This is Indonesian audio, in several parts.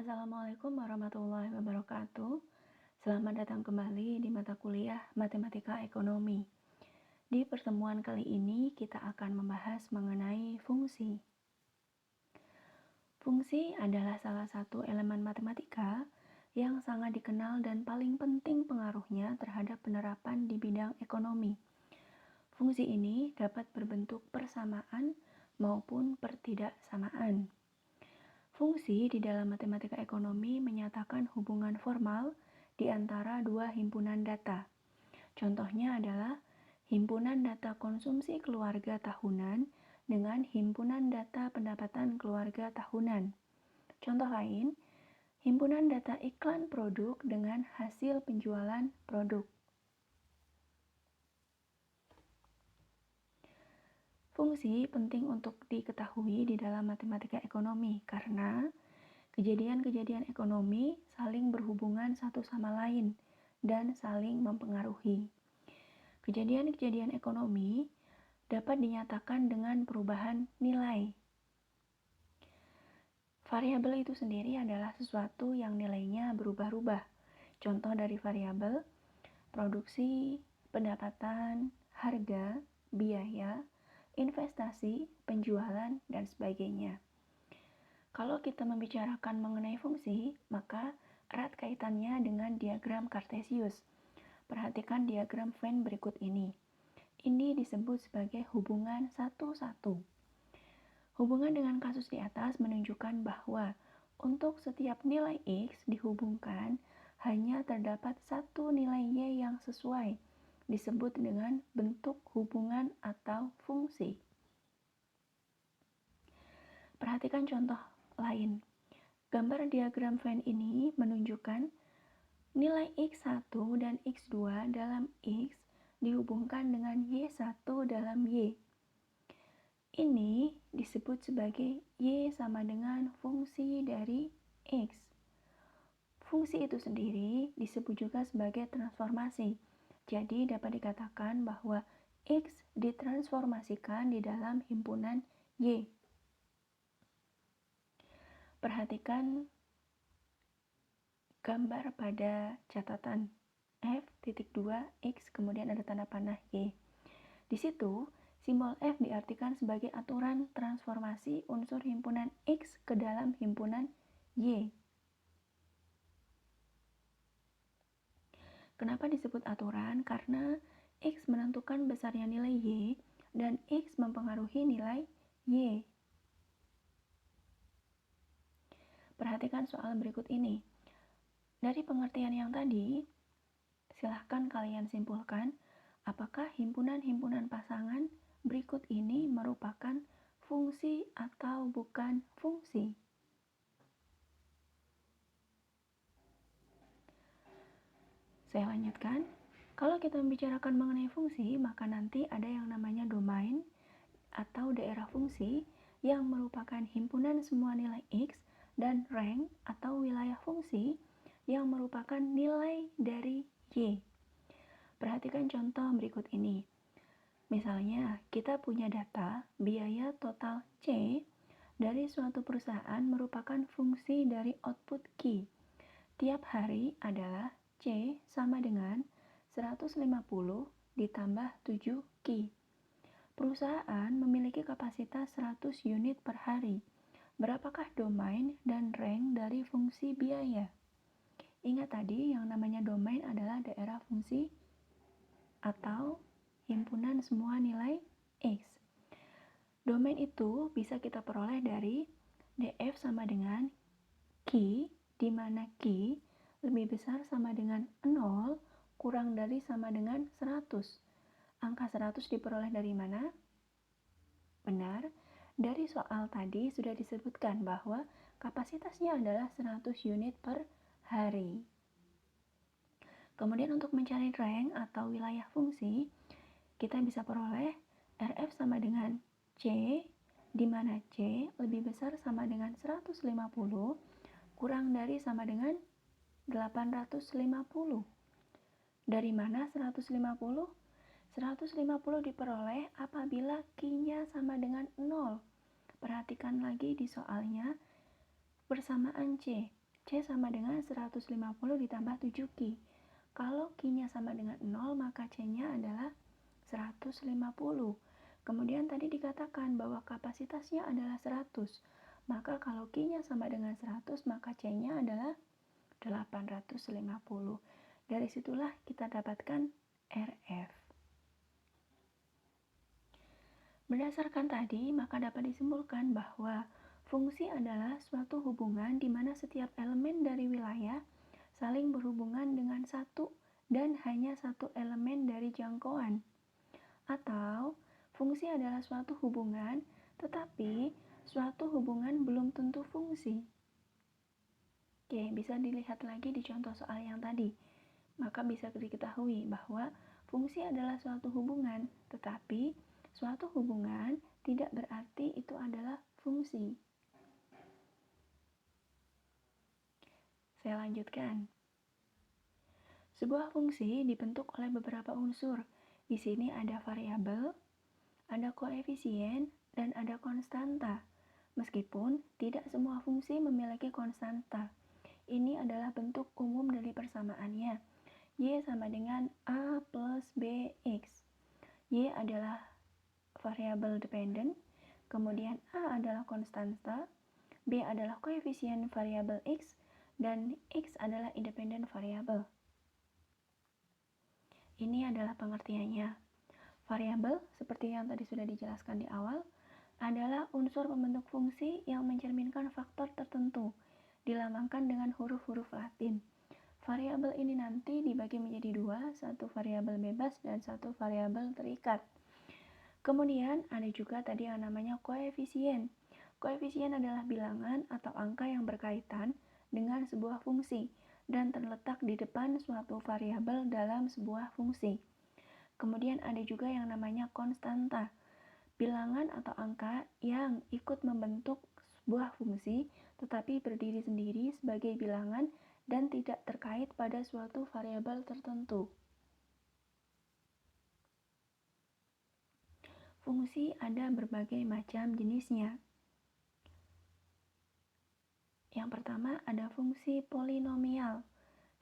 Assalamualaikum warahmatullahi wabarakatuh. Selamat datang kembali di mata kuliah Matematika Ekonomi. Di pertemuan kali ini kita akan membahas mengenai fungsi. Fungsi adalah salah satu elemen matematika yang sangat dikenal dan paling penting pengaruhnya terhadap penerapan di bidang ekonomi. Fungsi ini dapat berbentuk persamaan maupun pertidaksamaan. Fungsi di dalam matematika ekonomi menyatakan hubungan formal di antara dua himpunan data. Contohnya adalah himpunan data konsumsi keluarga tahunan dengan himpunan data pendapatan keluarga tahunan. Contoh lain, himpunan data iklan produk dengan hasil penjualan produk. Fungsi penting untuk diketahui di dalam matematika ekonomi karena kejadian-kejadian ekonomi saling berhubungan satu sama lain dan saling mempengaruhi. Kejadian-kejadian ekonomi dapat dinyatakan dengan perubahan nilai. Variabel itu sendiri adalah sesuatu yang nilainya berubah-ubah. Contoh dari variabel: produksi, pendapatan, harga, biaya, investasi, penjualan, dan sebagainya. Kalau kita membicarakan mengenai fungsi, maka erat kaitannya dengan diagram Kartesius. Perhatikan diagram Venn berikut ini. Ini disebut sebagai hubungan 1-1. Hubungan dengan kasus di atas menunjukkan bahwa untuk setiap nilai X dihubungkan, hanya terdapat satu nilai Y yang sesuai, disebut dengan bentuk hubungan atau fungsi. Perhatikan contoh lain. Gambar diagram Venn ini menunjukkan nilai X1 dan X2 dalam X dihubungkan dengan Y1 dalam Y. Ini disebut sebagai Y sama dengan fungsi dari X. Fungsi itu sendiri disebut juga sebagai transformasi. Jadi dapat dikatakan bahwa X ditransformasikan di dalam himpunan Y. Perhatikan gambar pada catatan F.2X kemudian ada tanda panah Y. Di situ, simbol F diartikan sebagai aturan transformasi unsur himpunan X ke dalam himpunan Y. Kenapa disebut aturan? Karena X menentukan besarnya nilai Y dan X mempengaruhi nilai Y. Perhatikan soal berikut ini. Dari pengertian yang tadi, silahkan kalian simpulkan apakah himpunan-himpunan pasangan berikut ini merupakan fungsi atau bukan fungsi. Saya lanjutkan. Kalau kita membicarakan mengenai fungsi, maka nanti ada yang namanya domain atau daerah fungsi yang merupakan himpunan semua nilai X dan range atau wilayah fungsi yang merupakan nilai dari Y. Perhatikan contoh berikut ini. Misalnya, kita punya data biaya total C dari suatu perusahaan merupakan fungsi dari output Q. Tiap hari adalah C sama dengan 150 ditambah 7 Q. Perusahaan memiliki kapasitas 100 unit per hari. Berapakah domain dan range dari fungsi biaya? Ingat tadi yang namanya domain adalah daerah fungsi atau himpunan semua nilai X. Domain itu bisa kita peroleh dari DF sama dengan Q, di mana Q lebih besar sama dengan 0 kurang dari sama dengan 100. Angka 100 diperoleh dari mana? Benar, dari soal tadi sudah disebutkan bahwa kapasitasnya adalah 100 unit per hari. Kemudian untuk mencari range atau wilayah fungsi, kita bisa peroleh RF sama dengan C, di mana C lebih besar sama dengan 150 kurang dari sama dengan 850. Dari mana 150? 150 diperoleh apabila Q-nya sama dengan 0. Perhatikan lagi di soalnya persamaan C. C sama dengan 150 ditambah 7Q. Kalau Q-nya sama dengan 0, maka C-nya adalah 150. Kemudian tadi dikatakan bahwa kapasitasnya adalah 100. Maka kalau Q-nya sama dengan 100, maka C-nya adalah 850. Dari situlah kita dapatkan RF. Berdasarkan tadi, maka dapat disimpulkan bahwa fungsi adalah suatu hubungan di mana setiap elemen dari wilayah saling berhubungan dengan satu dan hanya satu elemen dari jangkauan. Atau, fungsi adalah suatu hubungan, tetapi suatu hubungan belum tentu fungsi. Oke, bisa dilihat lagi di contoh soal yang tadi. Maka bisa diketahui bahwa fungsi adalah suatu hubungan, tetapi suatu hubungan tidak berarti itu adalah fungsi. Saya lanjutkan. Sebuah fungsi dibentuk oleh beberapa unsur. Di sini ada variabel, ada koefisien, dan ada konstanta. Meskipun tidak semua fungsi memiliki konstanta. Ini adalah bentuk umum dari persamaannya. Y sama dengan A plus BX. Y adalah variabel dependen, kemudian A adalah konstanta, B adalah koefisien variabel X, dan X adalah independen variabel. Ini adalah pengertiannya. Variabel, seperti yang tadi sudah dijelaskan di awal, adalah unsur pembentuk fungsi yang mencerminkan faktor tertentu, dilambangkan dengan huruf-huruf Latin. Variabel ini nanti dibagi menjadi dua, satu variabel bebas dan satu variabel terikat. Kemudian ada juga tadi yang namanya koefisien. Koefisien adalah bilangan atau angka yang berkaitan dengan sebuah fungsi dan terletak di depan suatu variabel dalam sebuah fungsi. Kemudian ada juga yang namanya konstanta. Bilangan atau angka yang ikut membentuk sebuah fungsi tetapi berdiri sendiri sebagai bilangan dan tidak terkait pada suatu variabel tertentu. Fungsi ada berbagai macam jenisnya. Yang pertama ada fungsi polinomial.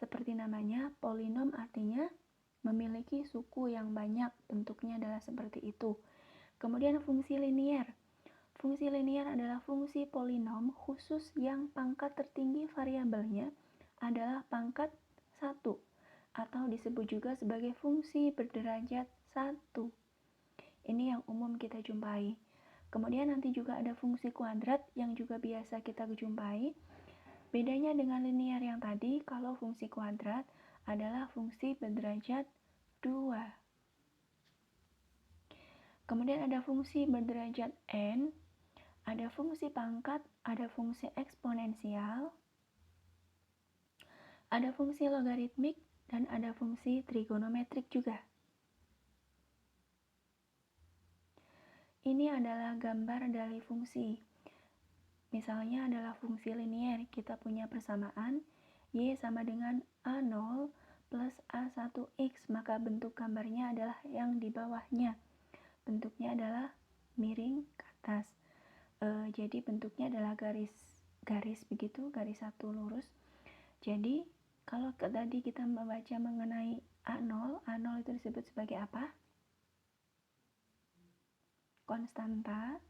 Seperti namanya, polinom artinya memiliki suku yang banyak, bentuknya adalah seperti itu. Kemudian fungsi linier. Fungsi linier adalah fungsi polinom khusus yang pangkat tertinggi variabelnya adalah pangkat 1 atau disebut juga sebagai fungsi berderajat 1. Ini yang umum kita jumpai. Kemudian nanti juga ada fungsi kuadrat yang juga biasa kita jumpai. Bedanya dengan linier yang tadi, kalau fungsi kuadrat adalah fungsi berderajat 2. Kemudian ada fungsi berderajat n, ada fungsi pangkat, ada fungsi eksponensial, ada fungsi logaritmik, dan ada fungsi trigonometrik juga. Ini adalah gambar dari fungsi. Misalnya adalah fungsi linier, kita punya persamaan Y sama dengan A0 plus A1X, maka bentuk gambarnya adalah yang di bawahnya. Bentuknya adalah miring ke atas. Jadi bentuknya adalah garis begitu, garis satu lurus. Jadi kalau tadi kita membaca mengenai A0 itu disebut sebagai apa? Konstanta.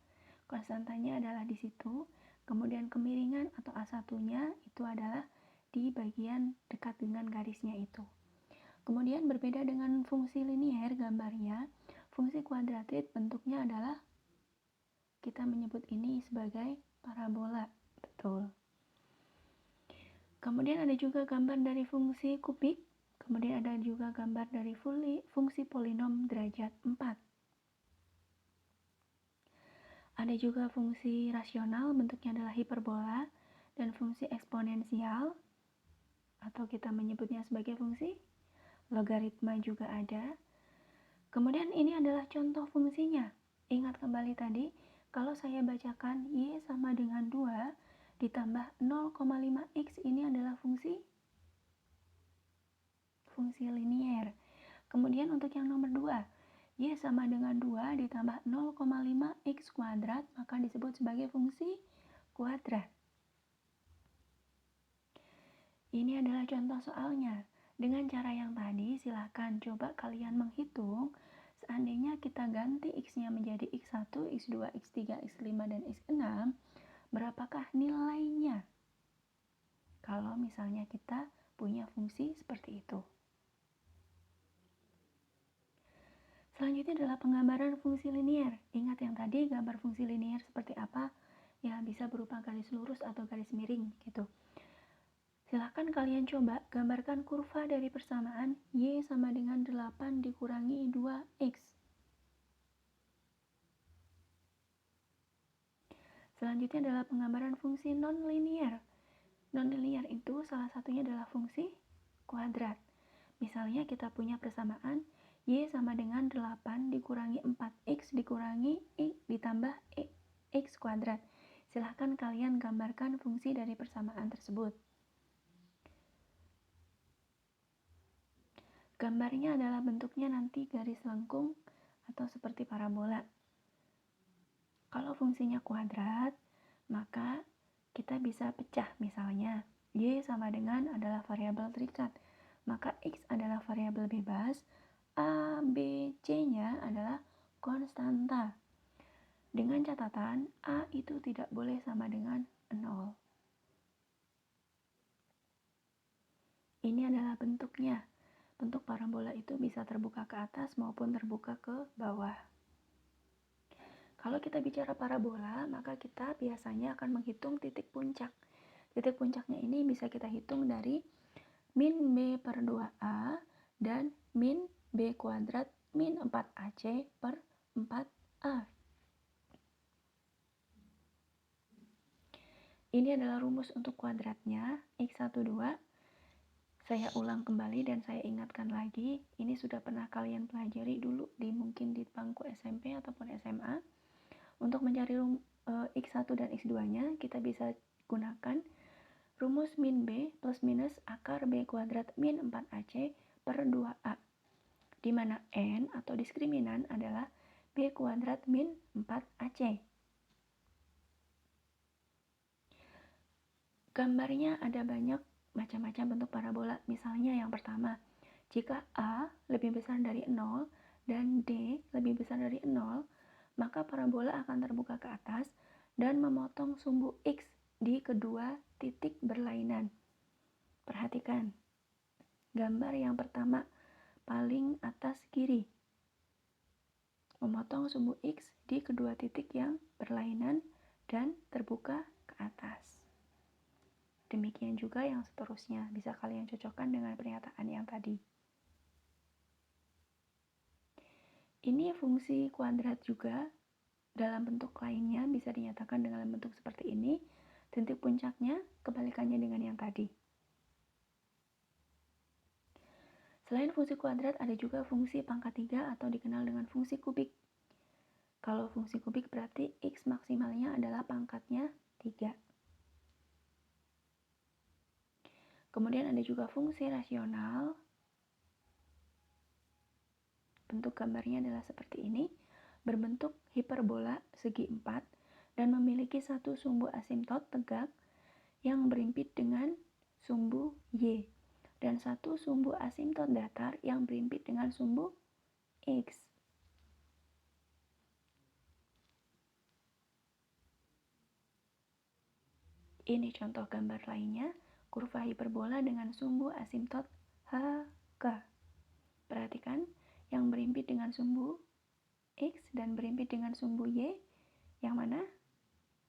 Konstantanya adalah di situ. Kemudian kemiringan atau A1-nya itu adalah di bagian dekat dengan garisnya itu. Kemudian berbeda dengan fungsi linier gambarnya, fungsi kuadratik bentuknya adalah kita menyebut ini sebagai parabola. Betul. Kemudian ada juga gambar dari fungsi kubik. Kemudian ada juga gambar dari fungsi polinom derajat 4. Ada juga fungsi rasional, bentuknya adalah hiperbola, dan fungsi eksponensial, atau kita menyebutnya sebagai fungsi logaritma juga ada. Kemudian ini adalah contoh fungsinya. Ingat kembali tadi, kalau saya bacakan Y sama dengan 2 ditambah 0,5X, ini adalah fungsi linier. Kemudian untuk yang nomor 2, Y sama dengan 2 ditambah 0,5X kuadrat, maka disebut sebagai fungsi kuadrat. Ini adalah contoh soalnya. Dengan cara yang tadi, silahkan coba kalian menghitung. Seandainya kita ganti X-nya menjadi X1, X2, X3, X5, dan X6, berapakah nilainya? Kalau misalnya kita punya fungsi seperti itu. Selanjutnya adalah penggambaran fungsi linier. Ingat yang tadi gambar fungsi linier seperti apa? Ya, bisa berupa garis lurus atau garis miring gitu. Silahkan kalian coba gambarkan kurva dari persamaan Y sama dengan 8 dikurangi 2X. Selanjutnya adalah penggambaran fungsi non-linier. Non-linier itu salah satunya adalah fungsi kuadrat. Misalnya kita punya persamaan Y sama dengan 8 dikurangi 4X dikurangi X ditambah X kuadrat. Silahkan kalian gambarkan fungsi dari persamaan tersebut. Gambarnya adalah bentuknya nanti garis lengkung atau seperti parabola. Kalau fungsinya kuadrat, maka kita bisa pecah misalnya. Y sama dengan adalah variabel terikat. Maka X adalah variabel bebas, A, B, C-nya adalah konstanta. Dengan catatan, A itu tidak boleh sama dengan 0. Ini adalah bentuknya. Bentuk parabola itu bisa terbuka ke atas maupun terbuka ke bawah. Kalau kita bicara parabola, maka kita biasanya akan menghitung titik puncak. Titik puncaknya ini bisa kita hitung dari min B per 2A dan min B kuadrat min 4AC per 4A. Ini adalah rumus untuk kuadratnya, X12. Saya ulang kembali dan saya ingatkan lagi, ini sudah pernah kalian pelajari dulu mungkin di bangku SMP ataupun SMA. Untuk mencari X1 dan X2-nya, kita bisa gunakan rumus min B plus minus akar B kuadrat min 4AC per 2A, di mana N atau diskriminan adalah B kuadrat min 4AC. Gambarnya ada banyak macam-macam bentuk parabola. Misalnya yang pertama, jika A lebih besar dari 0 dan D lebih besar dari 0, maka parabola akan terbuka ke atas dan memotong sumbu X di kedua titik berlainan. Perhatikan, gambar yang pertama, paling atas kiri, memotong sumbu X di kedua titik yang berlainan dan terbuka ke atas. Demikian juga yang seterusnya, bisa kalian cocokkan dengan pernyataan yang tadi. Ini fungsi kuadrat juga, dalam bentuk lainnya bisa dinyatakan dengan bentuk seperti ini. Titik puncaknya kebalikannya dengan yang tadi. Selain fungsi kuadrat, ada juga fungsi pangkat 3 atau dikenal dengan fungsi kubik. Kalau fungsi kubik berarti X maksimalnya adalah pangkatnya 3. Kemudian ada juga fungsi rasional. Bentuk gambarnya adalah seperti ini, berbentuk hiperbola segi 4 dan memiliki satu sumbu asimtot tegak yang berimpit dengan sumbu Y dan satu sumbu asimtot datar yang berimpit dengan sumbu X. Ini contoh gambar lainnya, kurva hiperbola dengan sumbu asimtot HK. Perhatikan, yang berimpit dengan sumbu X dan berimpit dengan sumbu Y, yang mana?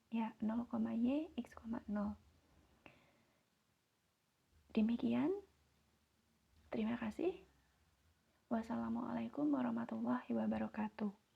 Ya, 0,Y, X, 0. Demikian, terima kasih. Wassalamualaikum warahmatullahi wabarakatuh.